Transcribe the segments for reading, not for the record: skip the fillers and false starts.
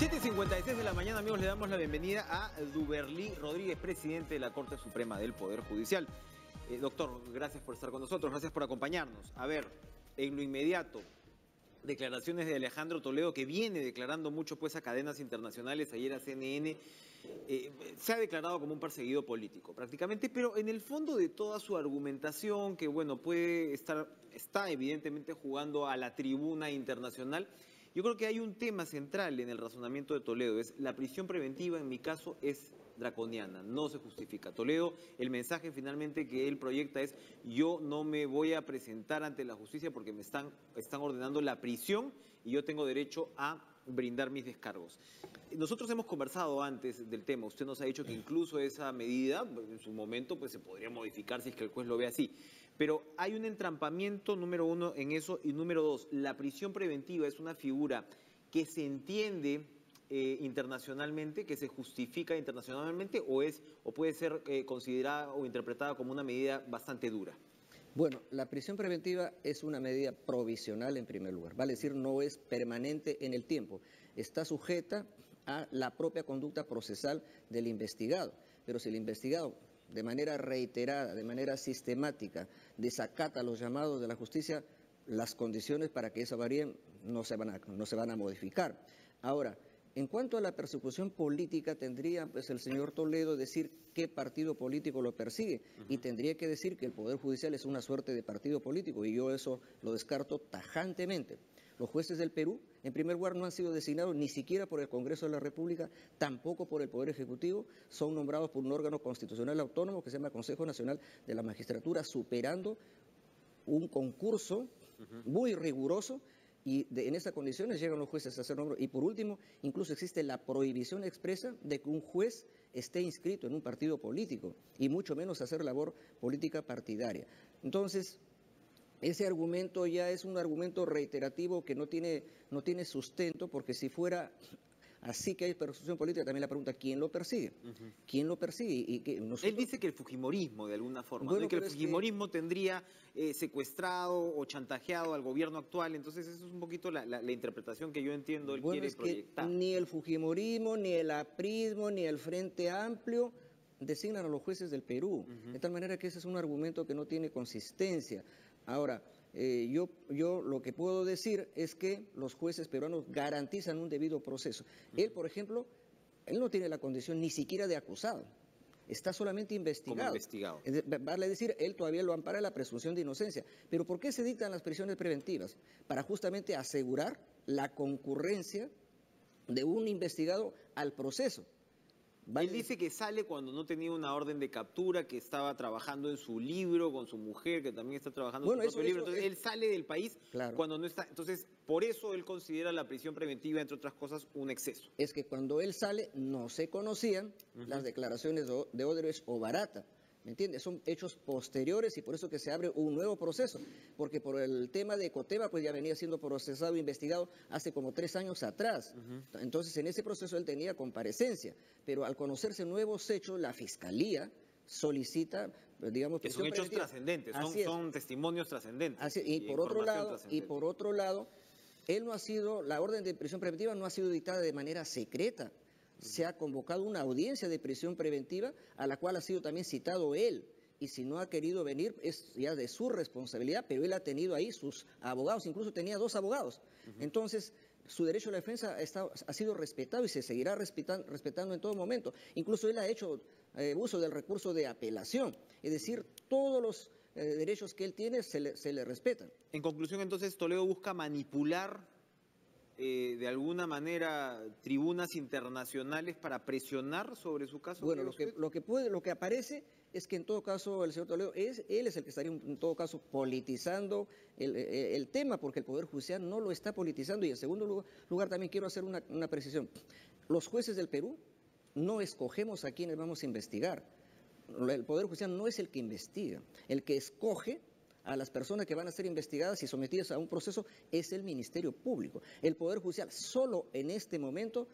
7:56 de la mañana, amigos, le damos la bienvenida a Duberlí Rodríguez, presidente de la Corte Suprema del Poder Judicial. Doctor, gracias por estar con nosotros, gracias por acompañarnos. A ver, en lo inmediato, declaraciones de Alejandro Toledo, que viene declarando mucho pues a cadenas internacionales, ayer a CNN, se ha declarado como un perseguido político prácticamente, pero en el fondo de toda su argumentación, que bueno, está evidentemente jugando a la tribuna internacional. Yo creo que hay un tema central en el razonamiento de Toledo, es la prisión preventiva, en mi caso, es draconiana, no se justifica. Toledo, el mensaje finalmente que él proyecta es: yo no me voy a presentar ante la justicia porque me están ordenando la prisión y yo tengo derecho a brindar mis descargos. Nosotros hemos conversado antes del tema, usted nos ha dicho que incluso esa medida, en su momento, pues se podría modificar si es que el juez lo ve así. Pero hay un entrampamiento, número uno, en eso, y número dos, la prisión preventiva es una figura que se entiende internacionalmente, que se justifica internacionalmente, o puede ser considerada o interpretada como una medida bastante dura. Bueno, la prisión preventiva es una medida provisional en primer lugar, vale decir, no es permanente en el tiempo, está sujeta a la propia conducta procesal del investigado, pero si el investigado de manera reiterada, de manera sistemática, desacata los llamados de la justicia, las condiciones para que eso varíen no se van a modificar. Ahora, en cuanto a la persecución política, tendría pues el señor Toledo decir qué partido político lo persigue, y tendría que decir que el Poder Judicial es una suerte de partido político, y yo eso lo descarto tajantemente. Los jueces del Perú, en primer lugar, no han sido designados ni siquiera por el Congreso de la República, tampoco por el Poder Ejecutivo, son nombrados por un órgano constitucional autónomo que se llama Consejo Nacional de la Magistratura, superando un concurso muy riguroso. Y en esas condiciones llegan los jueces a ser nombrados. Y por último, incluso existe la prohibición expresa de que un juez esté inscrito en un partido político, y mucho menos hacer labor política partidaria. Entonces, ese argumento ya es un argumento reiterativo que no tiene sustento, porque si fuera así que hay persecución política, también la pregunta: ¿quién lo persigue? ¿Quién lo persigue? Y que nosotros... Él dice que el fujimorismo, de alguna forma, bueno, ¿no? Que el fujimorismo tendría secuestrado o chantajeado al gobierno actual. Entonces, eso es un poquito la interpretación que yo entiendo él quiere proyectar. Ni el fujimorismo, ni el aprismo, ni el Frente Amplio designan a los jueces del Perú. De tal manera que ese es un argumento que no tiene consistencia. Ahora, yo lo que puedo decir es que los jueces peruanos garantizan un debido proceso. Él, por ejemplo, él no tiene la condición ni siquiera de acusado, está solamente investigado. Como investigado. Vale decir, él todavía lo ampara la presunción de inocencia. Pero ¿por qué se dictan las prisiones preventivas? Para justamente asegurar la concurrencia de un investigado al proceso. Él dice que sale cuando no tenía una orden de captura, que estaba trabajando en su libro con su mujer, que también está trabajando en su propio libro. Entonces, él sale del país cuando no está. Entonces, por eso él considera la prisión preventiva, entre otras cosas, un exceso. Es que cuando él sale no se conocían las declaraciones de Odebrecht o Barata. ¿Me entiendes? Son hechos posteriores, y por eso que se abre un nuevo proceso, porque por el tema de Coteva pues ya venía siendo procesado e investigado hace como 3 años atrás. Entonces, en ese proceso él tenía comparecencia, pero al conocerse nuevos hechos, la Fiscalía solicita, digamos, que son hechos trascendentes, son testimonios trascendentes. Y por otro lado, él no ha sido, la orden de prisión preventiva no ha sido dictada de manera secreta. Se ha convocado una audiencia de prisión preventiva a la cual ha sido también citado él, y si no ha querido venir es ya de su responsabilidad, pero él ha tenido ahí sus abogados, incluso tenía 2 abogados. Entonces, su derecho a la defensa ha sido respetado y se seguirá respetando en todo momento. Incluso él ha hecho uso del recurso de apelación, es decir, todos los derechos que él tiene se le respetan. En conclusión, entonces, Toledo busca manipular de alguna manera tribunas internacionales para presionar sobre su caso. Bueno, lo que aparece es que en todo caso el señor Toledo él es el que estaría en todo caso politizando el tema, porque el Poder Judicial no lo está politizando. Y en segundo lugar también quiero hacer una precisión: los jueces del Perú no escogemos a quienes vamos a investigar. El Poder Judicial no es el que investiga, el que escoge a las personas que van a ser investigadas y sometidas a un proceso es el Ministerio Público. El Poder Judicial solo en este momento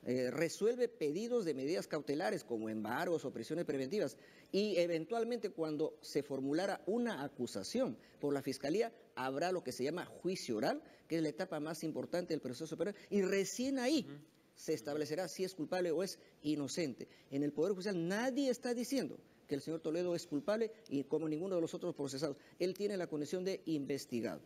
resuelve pedidos de medidas cautelares como embargos o prisiones preventivas, y eventualmente cuando se formulara una acusación por la Fiscalía habrá lo que se llama juicio oral, que es la etapa más importante del proceso penal, y recién ahí se establecerá si es culpable o es inocente. En el Poder Judicial nadie está diciendo que el señor Toledo es culpable y como ninguno de los otros procesados. Él tiene la condición de investigado.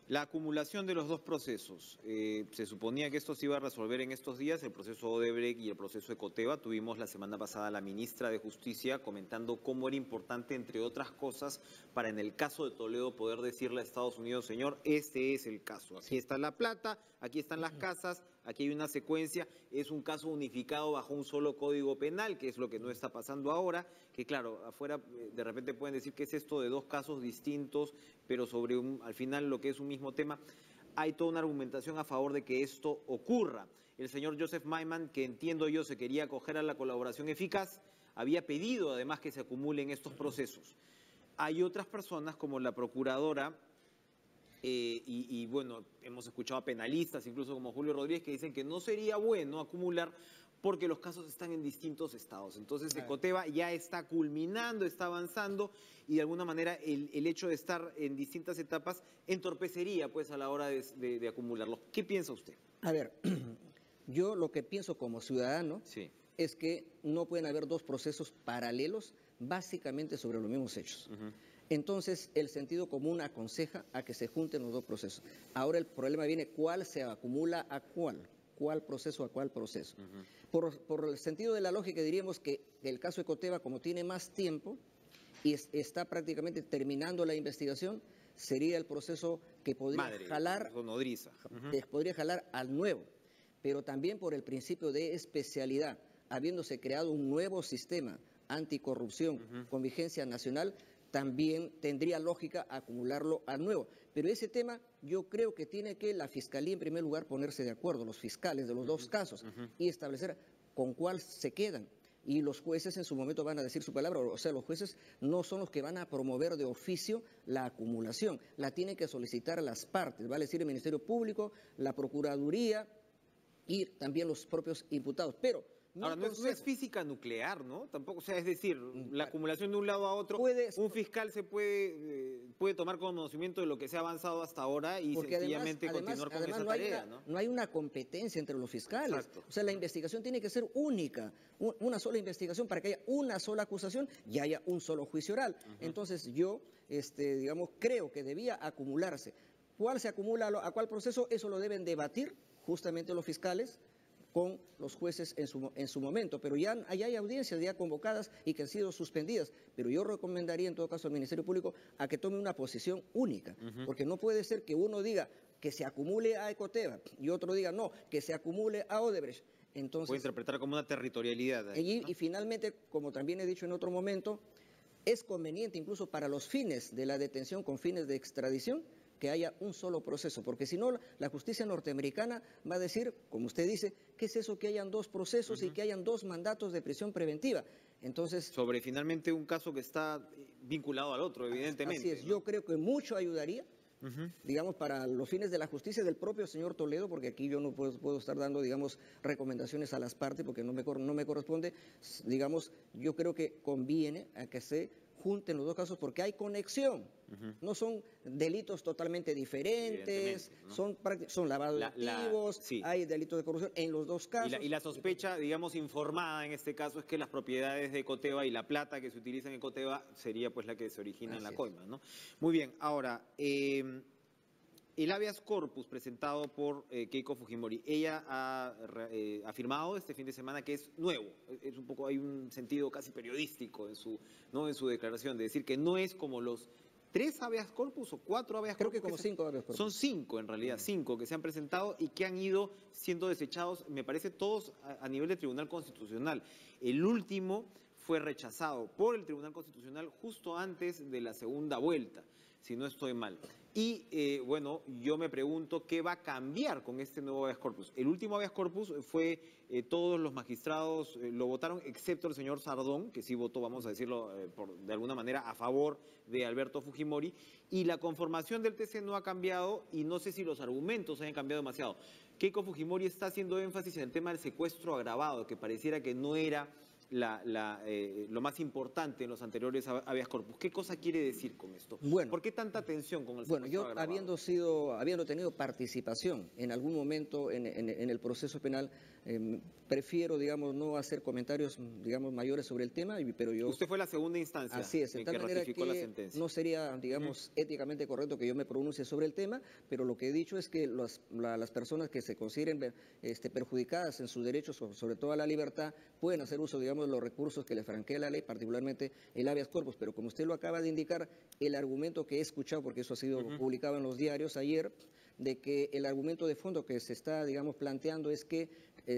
La acumulación de los dos procesos, se suponía que esto se iba a resolver en estos días, el proceso Odebrecht y el proceso Ecoteva. Tuvimos la semana pasada a la ministra de Justicia comentando cómo era importante, entre otras cosas, para en el caso de Toledo poder decirle a Estados Unidos, señor, este es el caso, aquí está la plata, aquí están las casas, aquí hay una secuencia, es un caso unificado bajo un solo código penal, que es lo que no está pasando ahora, que claro, afuera de repente pueden decir que es esto de dos casos distintos, pero sobre al final lo que es un mismo tema. Hay toda una argumentación a favor de que esto ocurra. El señor Joseph Maiman, que entiendo yo se quería acoger a la colaboración eficaz, había pedido además que se acumulen estos procesos. Hay otras personas como la procuradora, y bueno, hemos escuchado a penalistas, incluso como Julio Rodríguez, que dicen que no sería bueno acumular porque los casos están en distintos estados. Entonces, Ecoteva ya está culminando, está avanzando, y de alguna manera el hecho de estar en distintas etapas entorpecería pues a la hora de acumularlos. ¿Qué piensa usted? A ver, yo lo que pienso como ciudadano es que no pueden haber dos procesos paralelos básicamente sobre los mismos hechos. Entonces, el sentido común aconseja a que se junten los dos procesos. Ahora el problema viene, ¿cuál se acumula a cuál? ¿Cuál proceso a cuál proceso? Por el sentido de la lógica diríamos que el caso Ecoteva, como tiene más tiempo y está prácticamente terminando la investigación, sería el proceso que podría jalar al nuevo. Pero también por el principio de especialidad, habiéndose creado un nuevo sistema anticorrupción con vigencia nacional, también tendría lógica acumularlo al nuevo. Pero ese tema yo creo que tiene que la Fiscalía en primer lugar ponerse de acuerdo, los fiscales de los dos casos, y establecer con cuál se quedan. Y los jueces en su momento van a decir su palabra, o sea, los jueces no son los que van a promover de oficio la acumulación, la tienen que solicitar las partes, vale decir el Ministerio Público, la Procuraduría y también los propios imputados. Pero ahora, no es física nuclear, ¿no? Tampoco, o sea, es decir, la acumulación de un lado a otro, un fiscal se puede tomar conocimiento de lo que se ha avanzado hasta ahora y sencillamente continuar con esa tarea, ¿no? No hay una competencia entre los fiscales. Exacto. O sea, la investigación tiene que ser única, una sola investigación para que haya una sola acusación y haya un solo juicio oral. Entonces yo, digamos, creo que debía acumularse. ¿Cuál se acumula a cuál proceso? Eso lo deben debatir justamente los fiscales con los jueces en su momento, pero ya hay audiencias ya convocadas y que han sido suspendidas, pero yo recomendaría en todo caso al Ministerio Público a que tome una posición única, porque no puede ser que uno diga que se acumule a Ecoteva y otro diga no, que se acumule a Odebrecht. Entonces, puede interpretar como una territorialidad. Y finalmente, como también he dicho en otro momento, es conveniente incluso para los fines de la detención con fines de extradición que haya un solo proceso, porque si no, la justicia norteamericana va a decir, como usted dice, ¿qué es eso que hayan dos procesos y que hayan dos mandatos de prisión preventiva? Entonces, sobre finalmente un caso que está vinculado al otro, evidentemente. Así es, ¿no? Yo creo que mucho ayudaría, digamos, para los fines de la justicia del propio señor Toledo, porque aquí yo no puedo estar dando, digamos, recomendaciones a las partes, porque no me corresponde, digamos, yo creo que conviene a que se junten los dos casos porque hay conexión, no son delitos totalmente diferentes, ¿no? son lavados de activos, hay delitos de corrupción en los dos casos. Y la sospecha, digamos, informada en este caso es que las propiedades de Ecoteva y la plata que se utiliza en Ecoteva sería pues la que se origina en la coima, ¿no? Muy bien, ahora, el habeas corpus presentado por Keiko Fujimori, ella ha afirmado este fin de semana que es nuevo, es un poco, hay un sentido casi periodístico en su declaración, de decir que no es como los 3 habeas corpus o 4 habeas corpus. Creo que como 5 habeas corpus. Son 5 en realidad, 5 que se han presentado y que han ido siendo desechados, me parece todos a nivel de Tribunal Constitucional. El último fue rechazado por el Tribunal Constitucional justo antes de la segunda vuelta, si no estoy mal. Y bueno, yo me pregunto qué va a cambiar con este nuevo habeas corpus. El último habeas corpus fue, todos los magistrados lo votaron, excepto el señor Sardón, que sí votó, vamos a decirlo de alguna manera, a favor de Alberto Fujimori, y la conformación del TC no ha cambiado, y no sé si los argumentos hayan cambiado demasiado. Keiko Fujimori está haciendo énfasis en el tema del secuestro agravado, que pareciera que no era lo más importante en los anteriores habeas corpus. ¿Qué cosa quiere decir con esto? Bueno, ¿Por qué tanta tensión con el bueno, secuestro yo agravado? habiendo tenido participación en algún momento en el proceso penal, prefiero, digamos, no hacer comentarios, digamos, mayores sobre el tema, pero yo... Usted fue la segunda instancia Así es, de en tal que manera ratificó la que sentencia. no sería, digamos, éticamente correcto que yo me pronuncie sobre el tema, pero lo que he dicho es que las personas que se consideren perjudicadas en sus derechos, sobre todo a la libertad, pueden hacer uso, digamos, de los recursos que les franquea la ley, particularmente el habeas corpus. Pero como usted lo acaba de indicar, el argumento que he escuchado, porque eso ha sido publicado en los diarios ayer, de que el argumento de fondo que se está, digamos, planteando es que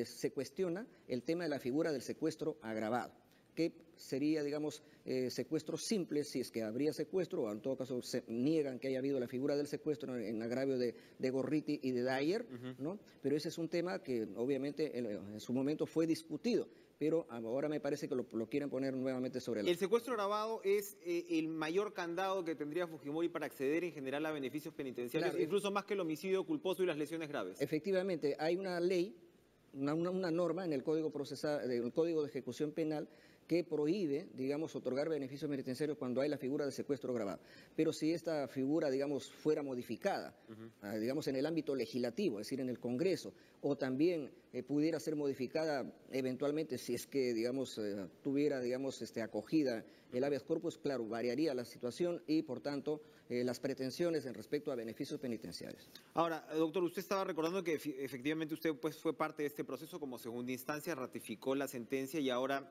se cuestiona el tema de la figura del secuestro agravado, que sería, digamos, secuestro simple, si es que habría secuestro, o en todo caso se niegan que haya habido la figura del secuestro en agravio de Gorriti y de Dyer, ¿no? Pero ese es un tema que obviamente en su momento fue discutido, pero ahora me parece que lo quieren poner nuevamente sobre la... El secuestro agravado es el mayor candado que tendría Fujimori para acceder en general a beneficios penitenciarios, Claro, incluso más que el homicidio culposo y las lesiones graves. efectivamente, hay una ley, una norma en el Código Procesal, el Código de Ejecución Penal que prohíbe, digamos, otorgar beneficios penitenciarios cuando hay la figura de secuestro agravado. Pero si esta figura, digamos, fuera modificada, digamos, en el ámbito legislativo, es decir, en el Congreso, o también pudiera ser modificada eventualmente si es que, digamos, tuviera, digamos, acogida el habeas corpus, claro, variaría la situación y, por tanto, las pretensiones en respecto a beneficios penitenciarios. Ahora, doctor, usted estaba recordando que efectivamente usted pues, fue parte de este proceso como segunda instancia, ratificó la sentencia y ahora...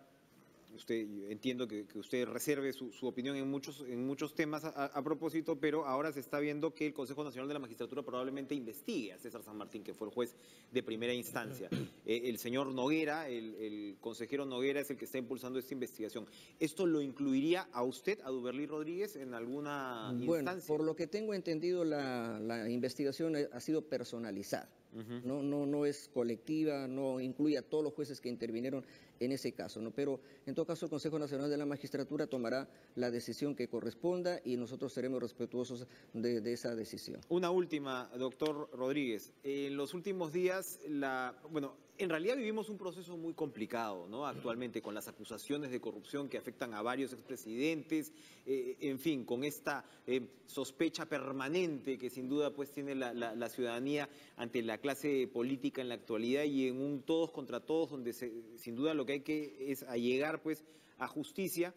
entiendo que usted reserve su opinión en muchos temas a propósito, pero ahora se está viendo que el Consejo Nacional de la Magistratura probablemente investigue a César San Martín, que fue el juez de primera instancia. El señor Noguera, el consejero Noguera, es el que está impulsando esta investigación. ¿Esto lo incluiría a usted, a Duberlí Rodríguez, en alguna Bueno, instancia? por lo que tengo entendido, la investigación ha sido personalizada. No es colectiva, no incluye a todos los jueces que intervinieron en ese caso, ¿no? Pero en todo caso el Consejo Nacional de la Magistratura tomará la decisión que corresponda y nosotros seremos respetuosos de esa decisión. Una última, doctor Rodríguez. En los últimos días, en realidad vivimos un proceso muy complicado, ¿no? Actualmente, con las acusaciones de corrupción que afectan a varios expresidentes, en fin, con esta sospecha permanente que sin duda pues tiene la ciudadanía ante la clase política en la actualidad y en un todos contra todos, donde sin duda lo que hay que es llegar pues a justicia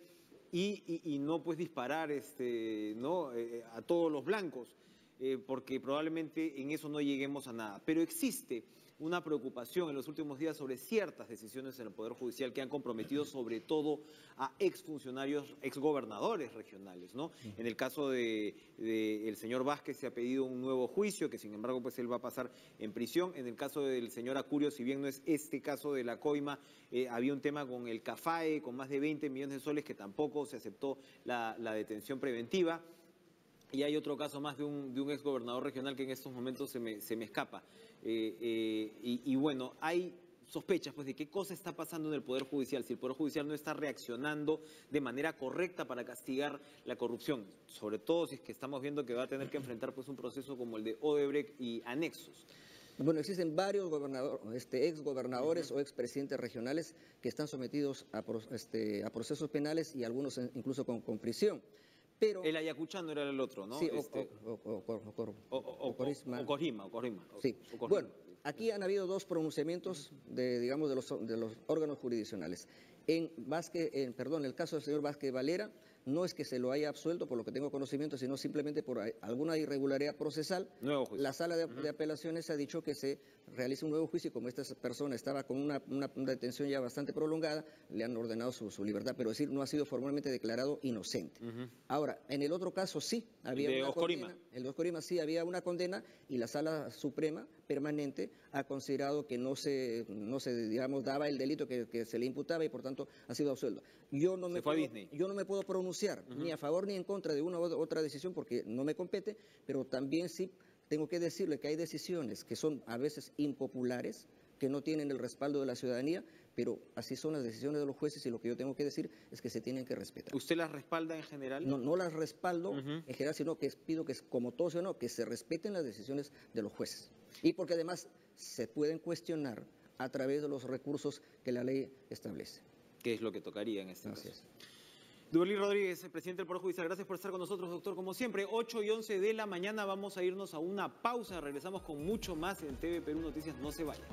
y no pues disparar a todos los blancos, porque probablemente en eso no lleguemos a nada. Pero existe una preocupación en los últimos días sobre ciertas decisiones en el Poder Judicial que han comprometido sobre todo a exfuncionarios, exgobernadores regionales, ¿no? En el caso del señor Vázquez se ha pedido un nuevo juicio, que sin embargo pues él va a pasar en prisión. En el caso del señor Acurio, si bien no es este caso de la coima, había un tema con el CAFAE, con más de 20 millones de soles, que tampoco se aceptó la detención preventiva. Y hay otro caso más de un exgobernador regional que en estos momentos se me escapa. Y bueno, hay sospechas pues de qué cosa está pasando en el Poder Judicial, si el Poder Judicial no está reaccionando de manera correcta para castigar la corrupción, sobre todo si es que estamos viendo que va a tener que enfrentar pues un proceso como el de Odebrecht y anexos. Bueno, existen varios exgobernadores o expresidentes regionales que están sometidos a procesos penales y algunos incluso con prisión. Pero, el ayacuchano era el otro, ¿no? Sí, Corima. Sí. Bueno, aquí han habido dos pronunciamientos digamos, de los órganos jurisdiccionales. En el caso del señor Vázquez Valera, no es que se lo haya absuelto por lo que tengo conocimiento, sino simplemente por alguna irregularidad procesal. La sala de apelaciones ha dicho que se realice un nuevo juicio y como esta persona estaba con una detención ya bastante prolongada, le han ordenado su libertad, pero es decir, no ha sido formalmente declarado inocente. Ahora, en el otro caso sí había una condena. El de Oscorima sí había una condena y la Sala Suprema permanente ha considerado que no se digamos, daba el delito que se le imputaba y por tanto ha sido absuelto. Yo no me puedo pronunciar ni a favor ni en contra de una u otra decisión porque no me compete, pero también sí tengo que decirle que hay decisiones que son a veces impopulares, que no tienen el respaldo de la ciudadanía, pero así son las decisiones de los jueces y lo que yo tengo que decir es que se tienen que respetar. ¿Usted las respalda en general? No las respaldo en general, sino que pido que, como todos o no, que se respeten las decisiones de los jueces. Y porque además se pueden cuestionar a través de los recursos que la ley establece. que es lo que tocaría en este caso. Así es. Duberly Rodríguez, presidente del Poder Judicial, gracias por estar con nosotros, doctor. Como siempre, 8:11 de la mañana, vamos a irnos a una pausa. Regresamos con mucho más en TV Perú Noticias. No se vayan.